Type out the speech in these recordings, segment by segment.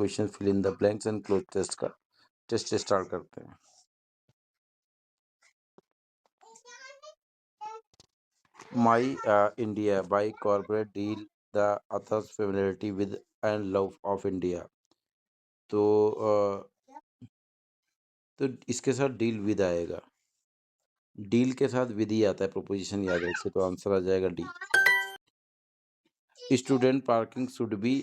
Question, fill in the blanks and cloze test का test start करते हैं। My India by corporate deal the author's familiarity with and love of India. तो इसके साथ deal with आएगा, deal के साथ विद ही आता है, प्रोपोजिशन याद रखिए, तो आंसर आ जाएगा D. Student parking should be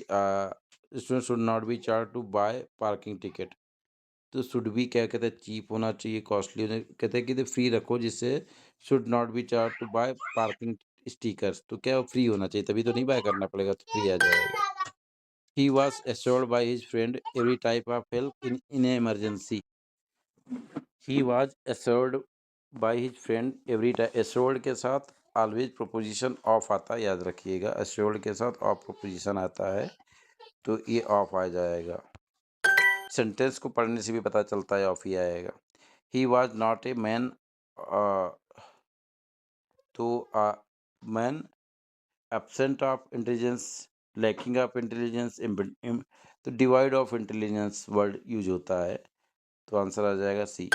student should not be charge to buy parking ticket. तो शुड बी क्या कहते हैं, चीप होना चाहिए, कॉस्टली होने कहते हैं कि फ्री रखो, जिससे should not be charge to buy parking stickers, तो क्या फ्री होना चाहिए, तभी तो नहीं बाय करना पड़ेगा, तो फ्री आ जाएगा। He was assured by his friend every type of help in emergency. He was assured by his friend every time, assured के साथ ऑलवेज प्रोपोजिशन ऑफ आता है, याद रखिएगा, एश्योर्ड के साथ ऑफ प्रोपोजिशन आता है, तो ये ऑफ आ जाएगा। सेंटेंस को पढ़ने से भी पता चलता है ऑफ ही आएगा। He was not a man, तो man absent of intelligence, lacking of intelligence, तो divide of intelligence word use होता है, तो आंसर आ जाएगा C.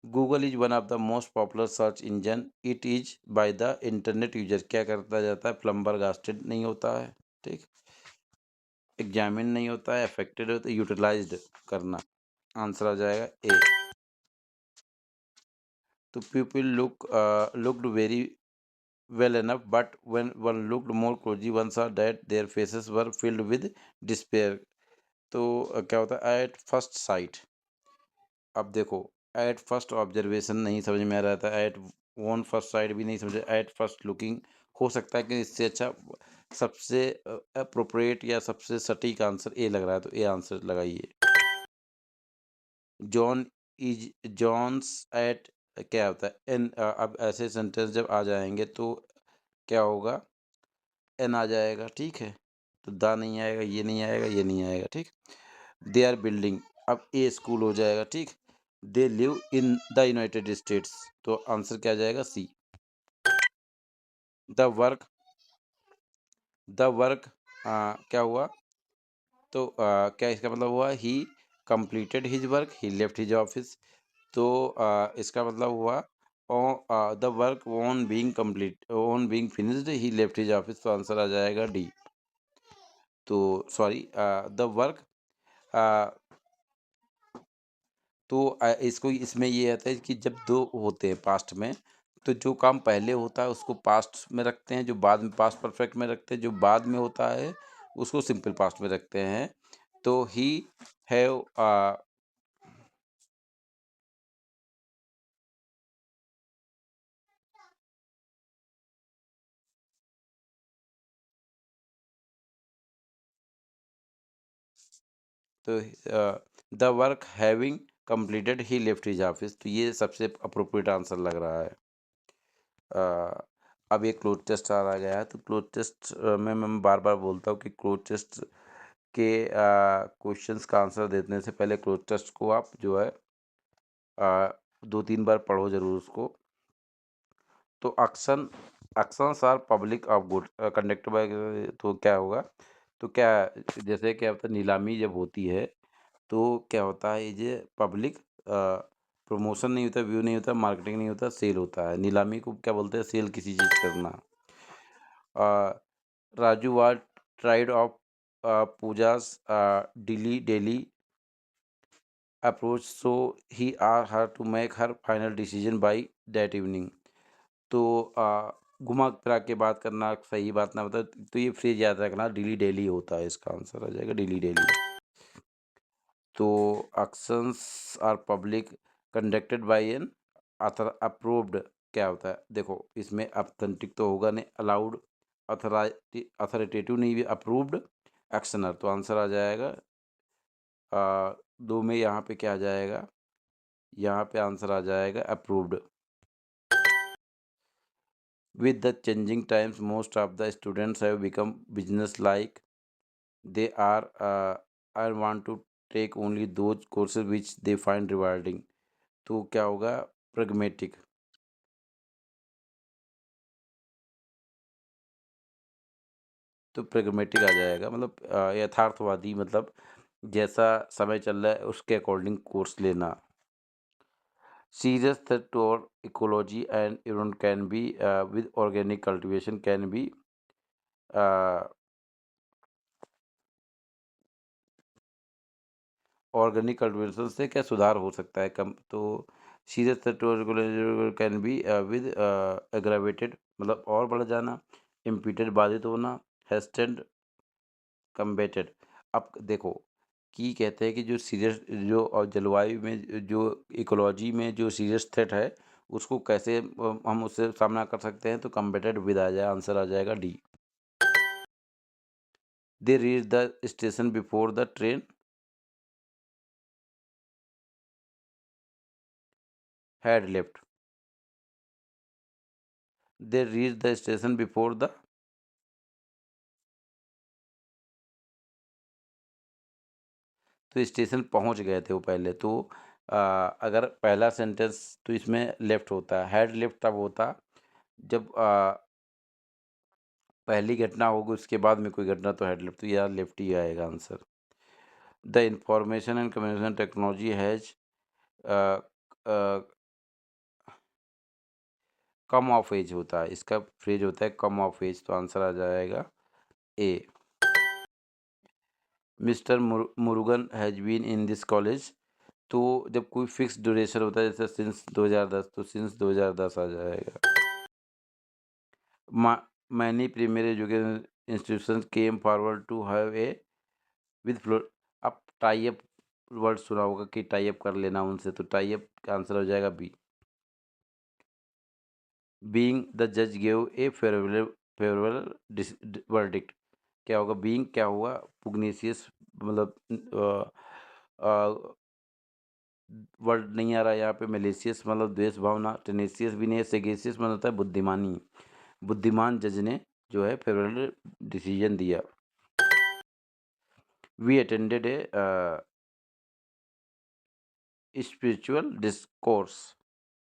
Google is one of the most popular search engine, it is by the internet user, क्या करता जाता है, प्लम्बर गास्टेड नहीं होता है, ठीक, एग्जामिन नहीं होता है, अफेक्टेड होता है, यूटिलाइज्ड करना, आंसर आ जाएगा ए। तो people looked very well enough, but when one looked more closely, one saw that their faces were filled with despair। तो क्या होता है एट फर्स्ट साइट, अब देखो, एट फर्स्ट ऑब्जर्वेशन नहीं समझ में आ रहा था, एट वन फर्स्ट साइट भी नहीं समझ, एट फर्स्ट लुकिंग हो सकता है कि इससे अच्छा सबसे अप्रोप्रिएट या सबसे सटीक आंसर ए लग रहा है, तो ए आंसर लगाइए। जॉन इज जॉन्स एट, क्या होता है एन, अब ऐसे सेंटेंस जब आ जाएंगे तो क्या होगा, एन आ जाएगा, ठीक है, तो द नहीं आएगा, ये नहीं आएगा, ये नहीं आएगा, ठीक। दे आर बिल्डिंग, अब ए स्कूल हो जाएगा, ठीक। They live in the United states, तो आंसर क्या आ जाएगा, सी। द वर्क, द वर्क क्या हुआ, तो क्या इसका मतलब हुआ, ही कंप्लीटेड हिज वर्क, ही लेफ्ट हिज ऑफिस, तो इसका मतलब हुआ the work on being complete on being finished he left his office, तो आंसर आ जाएगा डी। तो सॉरी, द वर्क, तो इसको इसमें ये आता है कि जब दो होते हैं पास्ट में, तो जो काम पहले होता है उसको पास्ट में रखते हैं, जो बाद में पास्ट परफेक्ट में रखते हैं, जो बाद में होता है उसको सिंपल पास्ट में रखते हैं। तो ही हैव, तो the work having completed he left his office, तो ये सबसे अप्रोप्रिएट आंसर लग रहा है। अब एक क्लोज टेस्ट आ गया है, तो क्लोज टेस्ट में मैं बार बार बोलता हूँ कि क्लोज टेस्ट के क्वेश्चंस का आंसर देने से पहले क्लोज टेस्ट को आप जो है 2-3 बार पढ़ो जरूर उसको। तो actions are public of good conducted by, तो क्या होगा, तो क्या, जैसे क्या होता है नीलामी जब होती है तो क्या होता है, ये पब्लिक प्रमोशन नहीं होता, व्यू नहीं होता, मार्केटिंग नहीं होता, सेल होता है। नीलामी को क्या बोलते हैं, सेल किसी चीज़ करना। Raju was tired of Pooja's daily approach, so he are her to make her final decision by that evening. तो घुमा फिरा के बात करना, सही बात ना बता, तो ये फ्रेज याद रखना, डेली डेली होता है, इसका आंसर आ जाएगा डेली डेली। तो actions are public conducted by an approved, क्या होता है, देखो इसमें ऑथेंटिक तो होगा नहीं, अलाउड, अथॉरिटेटिव नहीं भी, अप्रूव्ड, एक्शनर, तो आंसर आ जाएगा दो में, यहाँ पे क्या आ जाएगा, यहाँ पे आंसर आ जाएगा approved. With the changing times, most of the students have become business like. They are I want to take only those courses which they find rewarding. तो क्या होगा, pragmatic। तो प्रेगमेटिक आ जाएगा, मतलब यथार्थवादी, मतलब जैसा समय चल रहा है उसके अकॉर्डिंग कोर्स लेना। Serious threat to our ecology and environment can be with organic cultivation can be uh, organic cultivation से क्या सुधार हो सकता है कम, तो serious threat to can be with aggravated, मतलब और बढ़ जाना, इम्पीटेड बाधित होना, हेस्टेंड कम्बेटेड। अब देखो कि कहते हैं कि जो सीरियस जो जलवायु में जो इकोलॉजी में जो सीरियस थ्रेट है उसको कैसे हम उससे सामना कर सकते हैं, तो कम्बेटेड विद आ जाए, आंसर आ जाएगा D. They reach the station before the train had left. They reach the station before the, तो स्टेशन पहुंच गए थे वो पहले, तो अगर पहला सेंटेंस तो इसमें लेफ्ट होता है, हैड लेफ्ट तब होता जब पहली घटना होगी उसके बाद में कोई घटना, तो हैड लेफ्ट, तो यार लेफ्ट ही आएगा answer. The information and communication technology has come of age होता है, इसका फ्रेज होता है कम ऑफ एज, तो आंसर आ जाएगा A. Mister Murugan has been in this college, तो जब कोई फिक्स ड्यूरेशन होता है जैसे सिंस 2010, तो सिंस 2010 आ जाएगा। Many premier education institution came forward to have a with flow. अब टाई अप वर्ड सुना होगा कि टाई अप कर लेना उनसे, तो टाई अप का आंसर हो जाएगा बी। बीइंग द जज गेव ए फेवरेबल वर्डिक्ट, क्या होगा, बीइंग क्या हुआ, पुग्नेसियस, मतलब वर्ड नहीं आ रहा है यहाँ पे, मेलेसियस मतलब द्वेष भावना, टेनेसियस भी नहीं है, सेगेसियस मतलब होता है बुद्धिमानी, बुद्धिमान जज ने जो है फेवरेबल डिसीजन दिया। We attended a spiritual discourse,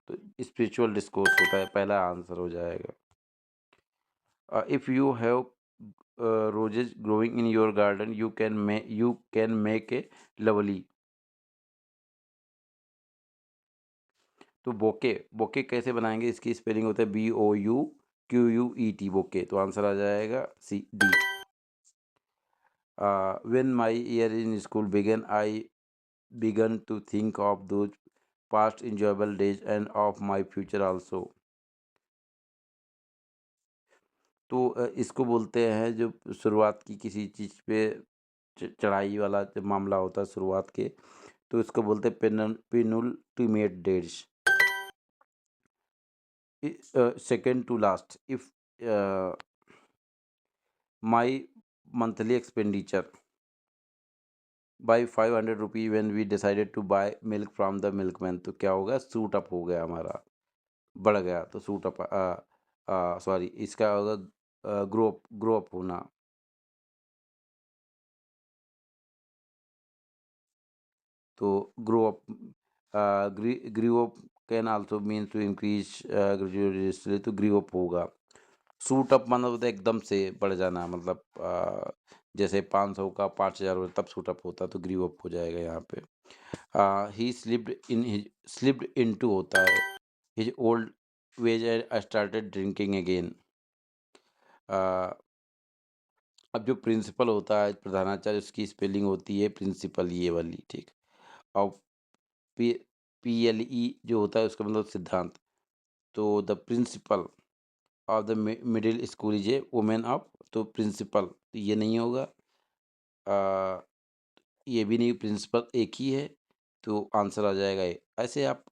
तो स्पिरिचुअल डिस्कोर्स होता है, पहला आंसर हो जाएगा। If you have roses growing in your garden you can make a lovely, तो बोके, बोके कैसे बनाएंगे, इसकी स्पेलिंग होता है BOUQUET, बोके, तो आंसर आ जाएगा C D. When my year in school began I began to think of those past enjoyable days and of my future also, तो इसको बोलते हैं जो शुरुआत की किसी चीज़ पे चढ़ाई वाला जब मामला होता है शुरुआत के, तो इसको बोलते हैं penultimate days. Second to last, if my monthly expenditure by 500 rupee when we decided to buy milk from the milkman, तो क्या होगा, सूट अप हो गया हमारा, बढ़ गया, तो सूट अप, सॉरी इसका होगा ग्रो अप होना। तो grow up, grieve up can also mean to increase gradually, तो ग्रीव अप होगा। सूट अप मतलब होता है एकदम से बढ़ जाना, मतलब जैसे 500 का 5000 हो तब सूट अप होता, तो ग्रीव अप हो जाएगा यहाँ पे। ही स्लिप्ड इनटू होता है his old veg and started drinking again. अब जो प्रिंसिपल होता है प्रधानाचार्य, उसकी स्पेलिंग होती है प्रिंसिपल, ये वाली, ठीक। और पी PLE जो होता है उसका मतलब सिद्धांत, तो the principle of the middle school is a women of, तो प्रिंसिपल, तो ये नहीं होगा, आ, ये भी नहीं, प्रिंसिपल एक ही है, तो आंसर आ जाएगा ए। ऐसे आप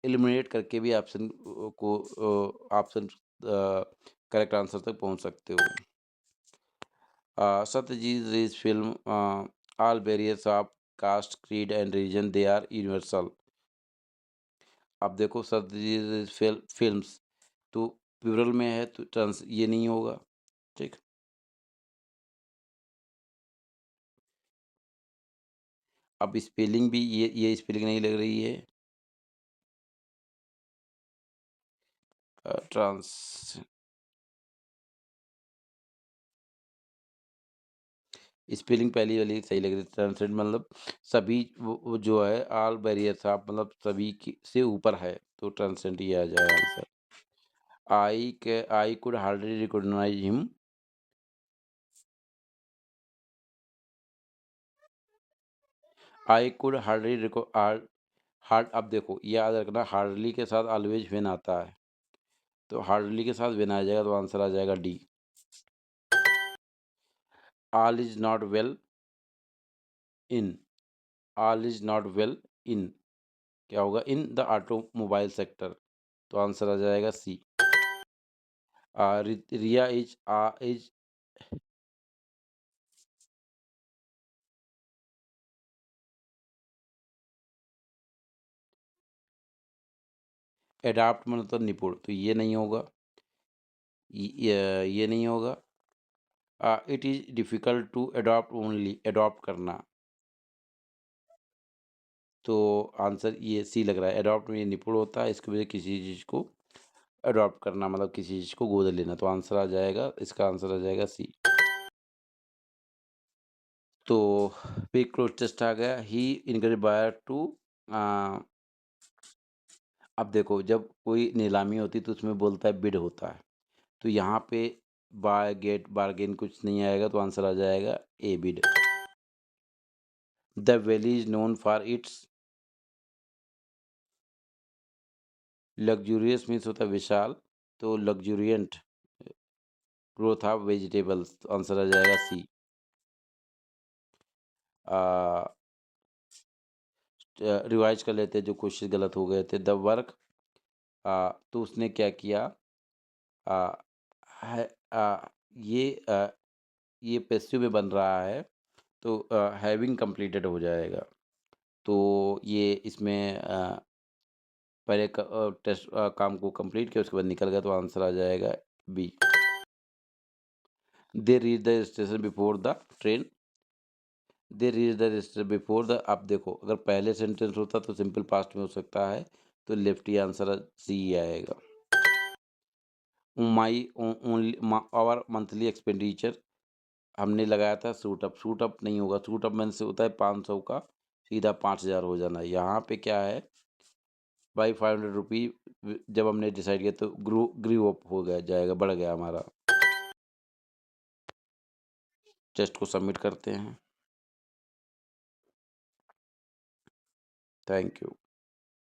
एलिमिनेट करके भी ऑप्शन को ऑप्शन करेक्ट आंसर तक पहुंच सकते हो। Satyajit Ray's film all barriers of caste creed and religion they are universal. अब देखो सत्यजीत रे फिल्म्स, तो प्लूरल में है, तो ट्रांस ये नहीं होगा, ठीक। अब स्पेलिंग भी ये स्पेलिंग नहीं लग रही है, ट्रांस स्पेलिंग पहली वाली सही लग रही, ट्रांसलेट मतलब सभी, वो जो है ऑल बैरियर्स आप मतलब सभी से ऊपर है, तो ट्रांसलेट ये आ जाएगा answer. I could hardly recognise him. I could hardly hard, अब देखो ये याद रखना, हार्डली के साथ ऑलवेज वेन आता है, तो हार्डली के साथ वेन आ जाएगा, तो आंसर आ जाएगा D. All is not well in, all is not well in क्या होगा, इन द ऑटोमोबाइल सेक्टर, तो आंसर आ जाएगा सी। रिया इज एडाप्ट मतलब निपुण, तो ये नहीं होगा, ये नहीं होगा। It is difficult to adopt, only adopt करना, तो आंसर ये सी लग रहा है। अडॉप्ट में ये निपुण होता है, इसकी वजह किसी चीज़ को अडॉप्ट करना मतलब किसी चीज़ को गोद लेना, तो आंसर आ जाएगा, इसका आंसर आ जाएगा सी। तो पे क्लोज टेस्ट आ गया। ही इनकरेज बायर टू, अब देखो जब कोई नीलामी होती है तो उसमें बोलता है बिड होता है, तो यहाँ पे बाय गेट बार्गेन कुछ नहीं आएगा, तो आंसर आ जाएगा A bid. The valley is known for its, luxurious means होता है विशाल, तो लग्जूरियंट ग्रोथ ऑफ वेजिटेबल्स, तो आंसर आ जाएगा सी। रिवाइज कर लेते हैं जो क्वेश्चन गलत हो गए थे। द वर्क, तो उसने क्या किया, आ, है, ये पैसिव में बन रहा है, तो हैविंग कंप्लीटेड हो जाएगा, तो ये इसमें पहले टेस्ट काम को कंप्लीट किया, उसके बाद निकल गया, तो आंसर आ जाएगा B. They reach the station before the train, they reach the station before the, अब देखो अगर पहले सेंटेंस होता तो सिंपल पास्ट में हो सकता है, तो लेफ्ट ही आंसर सी आएगा। My only our monthly expenditure, हमने लगाया था सूट अप, सूट अप नहीं होगा, सूट अप मैंने से होता है 500 का, सीधा 5000 हो जाना है। यहाँ पे क्या है भाई, 500 रुपी जब हमने डिसाइड किया तो ग्रू अप हो गया, जाएगा, बढ़ गया हमारा। टेस्ट को सबमिट करते हैं। Thank you.